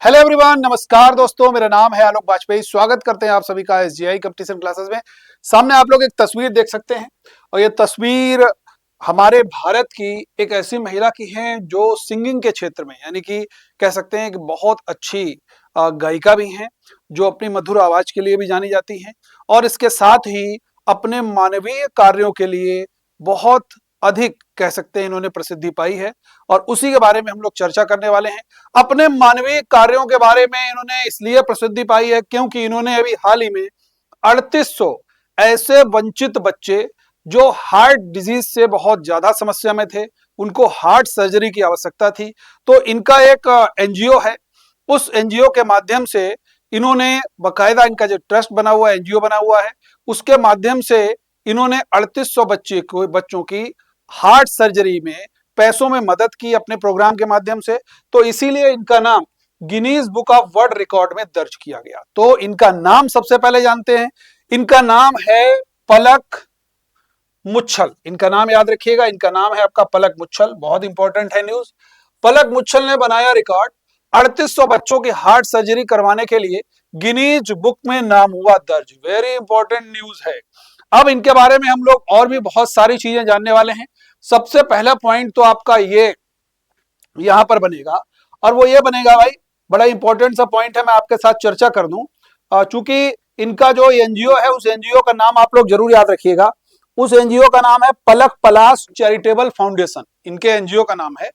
Hello everyone, नमस्कार दोस्तों। मेरा नाम है आलोक वाजपेयी। स्वागत करते हैं आप सभी का एसजीआई कंपटीशन क्लासेस में। सामने आप लोग एक तस्वीर देख सकते हैं और ये तस्वीर हमारे भारत की एक ऐसी महिला की है जो सिंगिंग के क्षेत्र में यानी कि कह सकते हैं कि बहुत अच्छी गायिका भी हैं, जो अपनी मधुर आवाज के लिए भी जानी जाती हैं और इसके साथ ही अपने मानवीय कार्यों के लिए बहुत अधिक कह सकते हैं इन्होंने प्रसिद्धि पाई है और उसी के बारे में हम लोग चर्चा करने वाले हैं। अपने मानवीय कार्यों के बारे में इन्होंने इसलिए प्रसिद्धि पाई है क्योंकि इन्होंने अभी हाल ही में 3800 ऐसे वंचित बच्चे जो हार्ट डिजीज से बहुत ज्यादा समस्या में थे, उनको हार्ट सर्जरी की आवश्यकता थी, तो इनका एक एनजीओ है। उस एनजीओ के माध्यम से इन्होंने बकायदा इनका जो ट्रस्ट बना हुआ है, एनजीओ बना हुआ है, उसके माध्यम से इन्होंने 3800 बच्चों की हार्ट सर्जरी में पैसों में मदद की अपने प्रोग्राम के माध्यम से। तो इसीलिए इनका नाम Guinness book of world record में दर्ज किया गया। तो इनका नाम सबसे पहले जानते हैं। इनका नाम है पलक मुच्छल। इनका नाम याद रखिएगा, इनका नाम है आपका पलक मुच्छल। बहुत इंपॉर्टेंट है न्यूज। पलक मुच्छल ने बनाया रिकॉर्ड। 3800 बच्चों की हार्ट सर्जरी करवाने के लिए गिनीज बुक में नाम हुआ दर्ज। वेरी इंपॉर्टेंट न्यूज है। अब इनके बारे में हम लोग और भी बहुत सारी चीजें जानने वाले हैं। सबसे पहला पॉइंट तो आपका ये यहां पर बनेगा और वो ये बनेगा भाई, बड़ा इंपॉर्टेंट सा पॉइंट है, मैं आपके साथ चर्चा कर दूं। चूंकि इनका जो एनजीओ है उस एनजीओ का नाम आप लोग जरूर याद रखिएगा। उस एनजीओ का नाम है पलक पलाश चैरिटेबल फाउंडेशन। इनके एनजीओ का नाम है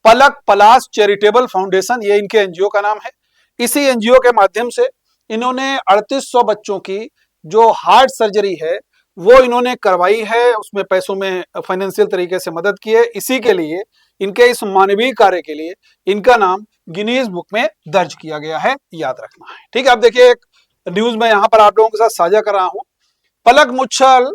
पलक पलाश चैरिटेबल फाउंडेशन, ये इनके एनजीओ का नाम है। इसी एनजीओ के माध्यम से इन्होंने 3800 बच्चों की जो हार्ट सर्जरी है वो इन्होंने करवाई है, उसमें पैसों में फाइनेंशियल तरीके से मदद की है। इसी के लिए, इनके इस मानवीय कार्य के लिए इनका नाम गिनीज बुक में दर्ज किया गया है, याद रखना है। ठीक है, अब देखिए एक न्यूज में यहां पर आप लोगों के साथ साझा कर रहा हूं। पलक मुच्छल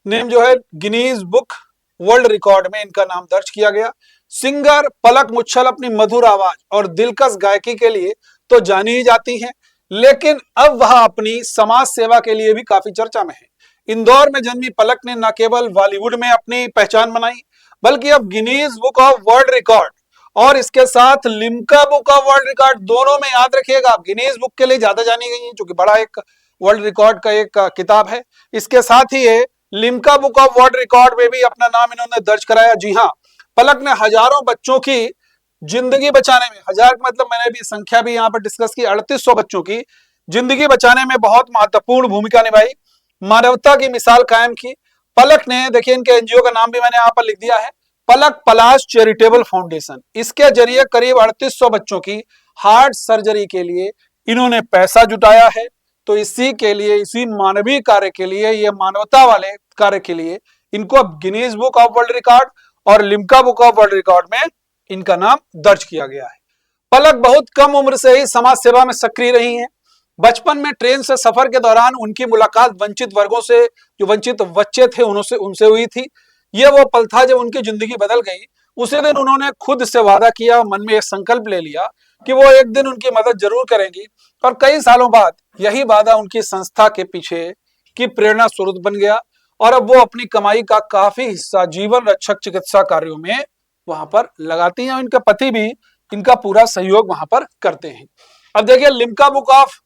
नेम जो है गिनीज बुक वर्ल्ड रिकॉर्ड में इनका नाम दर्ज किया गया। सिंगर पलक मुच्छल अपनी मधुर आवाज और दिलकश गायकी के लिए तो जानी ही जाती हैं, लेकिन अब वह अपनी समाज सेवा के लिए भी काफी चर्चा में है। इंदौर में जन्मी पलक ने न केवल बॉलीवुड में अपनी पहचान बनाई, बल्कि अब Guinness book of world record और इसके साथ Limca book of world record, दोनों में याद रखिएगा आप गिनीज बुक के लिए ज्यादा जानी गई है क्योंकि बड़ा एक वर्ल्ड रिकॉर्ड का एक किताब है। इसके साथ ही ये Limca book of world record में भी अपना नाम इन्होंने दर्ज कराया। जी हाँ, पलक ने हजारों बच्चों की जिंदगी बचाने में, हजार मतलब मैंने भी संख्या भी यहाँ पर डिस्कस की, 3800 बच्चों की जिंदगी बचाने में बहुत महत्वपूर्ण भूमिका निभाई, मानवता की मिसाल कायम की। पलक ने, देखिए इनके एनजीओ का नाम भी मैंने यहाँ पर लिख दिया है, पलक पलाश चैरिटेबल फाउंडेशन। इसके जरिए करीब 3800 बच्चों की हार्ट सर्जरी के लिए इन्होंने पैसा जुटाया है। तो इसी के लिए, इसी मानवीय कार्य के लिए, ये मानवता वाले कार्य के लिए इनको अब Guinness book of world record और Limca book of world record में इनका नाम दर्ज किया गया है। पलक बहुत कम उम्र से ही समाज सेवा में सक्रिय रही हैं। बचपन में ट्रेन से सफर के दौरान उनकी मुलाकात वंचित वर्गों से, जो वंचित बच्चे थे उनसे हुई थी। यह वो पल था जब उनकी जिंदगी बदल गई। उसी दिन उन्होंने खुद से वादा किया, मन में एक संकल्प ले लिया कि वो एक दिन उनकी मदद जरूर करेंगी। और कई सालों बाद यही वादा उनकी संस्था के पीछे की प्रेरणा स्रोत बन गया और अब वो अपनी कमाई का काफी हिस्सा जीवन रक्षक चिकित्सा कार्यों में वहां पर लगाती हैं और इनके पति भी इनका पूरा सहयोग वहां पर करते हैं। अब देखिए लिम्का बुक ऑफ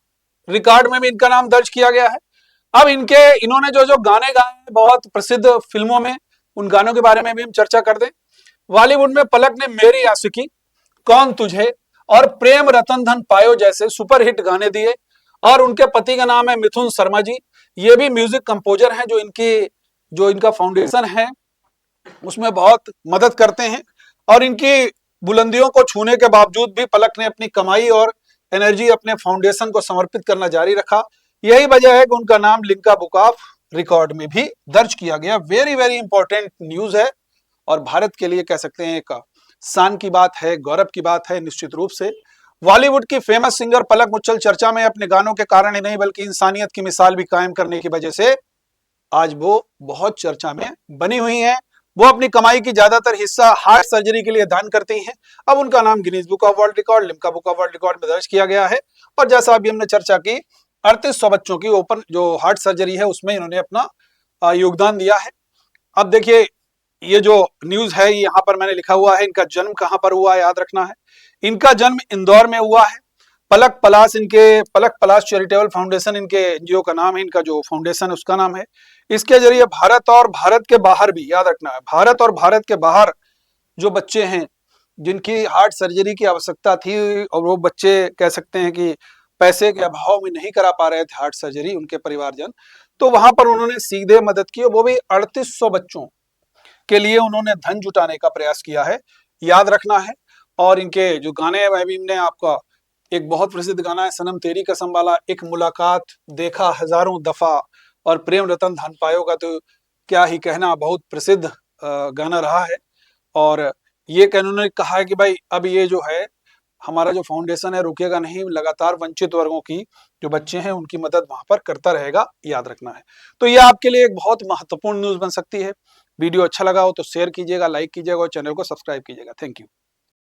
रिकॉर्ड में भी इनका नाम दर्ज किया गया है। अब इन्होंने जो जो गाने गाए हैं बहुत प्रसिद्ध फिल्मों में, उन गानों के बारे में भी हम चर्चा कर दें। बॉलीवुड में पलक ने मेरी आशिकी, कौन तुझे और प्रेम रतन धन पायो जैसे सुपरहिट गाने दिए और उनके पति का नाम है मिथुन शर्मा जी। ये भी म्यूजिक कंपोजर हैं जो इनका फाउंडेशन है उसमें बहुत मदद करते हैं और इनकी बुलंदियों को छूने के बावजूद भी पलक ने अपनी कमाई और एनर्जी अपने फाउंडेशन को समर्पित करना जारी रखा। यही वजह है कि उनका नाम लिम्का बुक ऑफ रिकॉर्ड में भी दर्ज किया गया। वेरी वेरी इंपॉर्टेंट न्यूज है और भारत के लिए कह सकते हैं एक शान की बात है, गौरव की बात है निश्चित रूप से। बॉलीवुड की फेमस सिंगर पलक मुच्छल चर्चा में अपने गानों के कारण ही नहीं बल्कि इंसानियत की मिसाल भी कायम करने की वजह से आज वो बहुत चर्चा में बनी हुई हैं। वो अपनी कमाई की ज्यादातर हिस्सा हार्ट सर्जरी के लिए दान करती हैं। अब उनका नाम Guinness book of world record, Limca book of world record में दर्ज किया गया है और जैसा अभी हमने चर्चा की 3800 बच्चों की ओपन जो हार्ट सर्जरी है उसमें इन्होंने अपना योगदान दिया है। अब देखिए ये जो न्यूज है यहाँ पर मैंने लिखा हुआ है, इनका जन्म कहाँ पर हुआ है याद रखना है। इनका जन्म इंदौर में हुआ है पलक पलाश चैरिटेबल फाउंडेशन इनके एनजीओ का नाम है, इनका जो फाउंडेशन है उसका नाम है। इसके जरिए भारत और भारत के बाहर भी, याद रखना है, भारत और भारत के बाहर जो बच्चे हैं जिनकी हार्ट सर्जरी की आवश्यकता थी और वो बच्चे कह सकते हैं कि पैसे के अभाव में नहीं करा पा रहे थे हार्ट सर्जरी, उनके परिवारजन, तो वहां पर उन्होंने सीधे मदद की, वो भी 3800 बच्चों के लिए उन्होंने धन जुटाने का प्रयास किया है, याद रखना है। और इनके जो गाने हैं, वह भी ने आपका एक बहुत प्रसिद्ध गाना है सनम तेरी कसम वाला, एक मुलाकात, देखा हजारों दफा और प्रेम रतन धन पायोगा तो क्या ही कहना, बहुत प्रसिद्ध गाना रहा है। और ये उन्होंने कहा है कि भाई अब ये जो है हमारा जो फाउंडेशन है रुकेगा नहीं, लगातार वंचित वर्गों की जो बच्चे हैं उनकी मदद वहां पर करता रहेगा, याद रखना है। तो ये आपके लिए एक बहुत महत्वपूर्ण न्यूज बन सकती है। वीडियो अच्छा लगा हो तो शेयर कीजिएगा, लाइक कीजिएगा और चैनल को सब्सक्राइब कीजिएगा। Thank you.